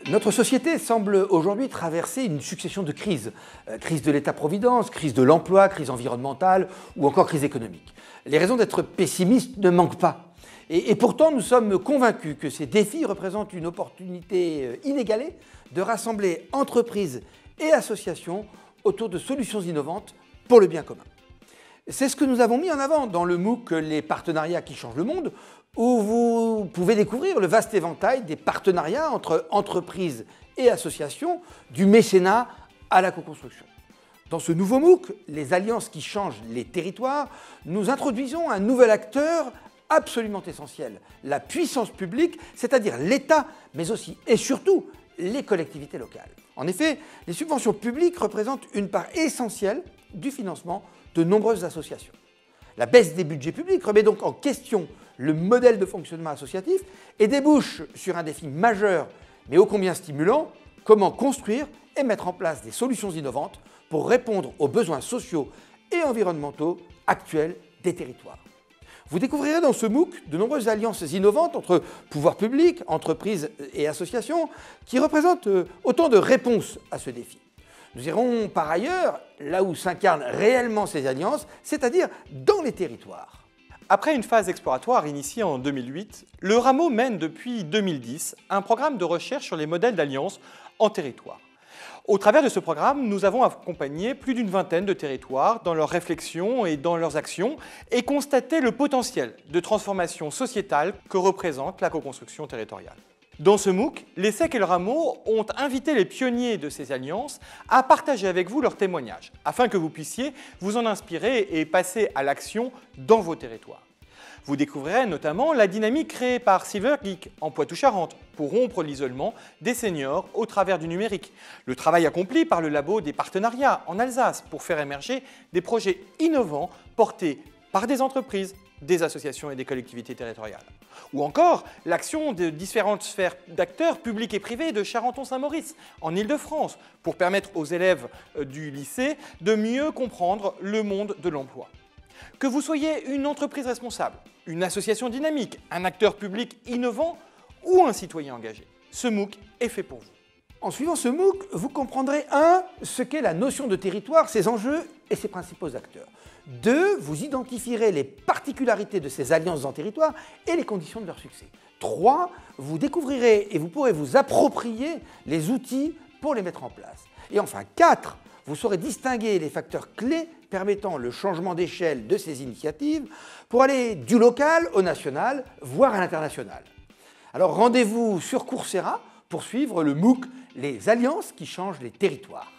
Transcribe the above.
Notre société semble aujourd'hui traverser une succession de crises. Crise de l'État-providence, crise de l'emploi, crise environnementale ou encore crise économique. Les raisons d'être pessimiste ne manquent pas. Et pourtant, nous sommes convaincus que ces défis représentent une opportunité inégalée de rassembler entreprises et associations autour de solutions innovantes pour le bien commun. C'est ce que nous avons mis en avant dans le MOOC Les partenariats qui changent le monde, où vous pouvez découvrir le vaste éventail des partenariats entre entreprises et associations, du mécénat à la co-construction. Dans ce nouveau MOOC, Les alliances qui changent les territoires, nous introduisons un nouvel acteur absolument essentiel, la puissance publique, c'est-à-dire l'État, mais aussi et surtout les collectivités locales. En effet, les subventions publiques représentent une part essentielle du financement de nombreuses associations. La baisse des budgets publics remet donc en question le modèle de fonctionnement associatif et débouche sur un défi majeur, mais ô combien stimulant: comment construire et mettre en place des solutions innovantes pour répondre aux besoins sociaux et environnementaux actuels des territoires. Vous découvrirez dans ce MOOC de nombreuses alliances innovantes entre pouvoirs publics, entreprises et associations qui représentent autant de réponses à ce défi. Nous irons par ailleurs là où s'incarnent réellement ces alliances, c'est-à-dire dans les territoires. Après une phase exploratoire initiée en 2008, le Rameau mène depuis 2010 un programme de recherche sur les modèles d'alliance en territoire. Au travers de ce programme, nous avons accompagné plus d'une vingtaine de territoires dans leurs réflexions et dans leurs actions et constaté le potentiel de transformation sociétale que représente la co-construction territoriale. Dans ce MOOC, les SEC et le Rameau ont invité les pionniers de ces alliances à partager avec vous leurs témoignages, afin que vous puissiez vous en inspirer et passer à l'action dans vos territoires. Vous découvrirez notamment la dynamique créée par Silver Geek en Poitou-Charentes pour rompre l'isolement des seniors au travers du numérique. Le travail accompli par le Labo des partenariats en Alsace pour faire émerger des projets innovants portés par des entreprises, des associations et des collectivités territoriales. Ou encore l'action de différentes sphères d'acteurs publics et privés de Charenton-Saint-Maurice en Île-de-France pour permettre aux élèves du lycée de mieux comprendre le monde de l'emploi. Que vous soyez une entreprise responsable, une association dynamique, un acteur public innovant ou un citoyen engagé, ce MOOC est fait pour vous. En suivant ce MOOC, vous comprendrez 1. Ce qu'est la notion de territoire, ses enjeux et ses principaux acteurs. 2. Vous identifierez les particularités de ces alliances en territoire et les conditions de leur succès. 3. Vous découvrirez et vous pourrez vous approprier les outils pour les mettre en place. Et enfin 4. Vous saurez distinguer les facteurs clés permettant le changement d'échelle de ces initiatives pour aller du local au national, voire à l'international. Alors rendez-vous sur Coursera pour suivre le MOOC Les alliances qui changent les territoires.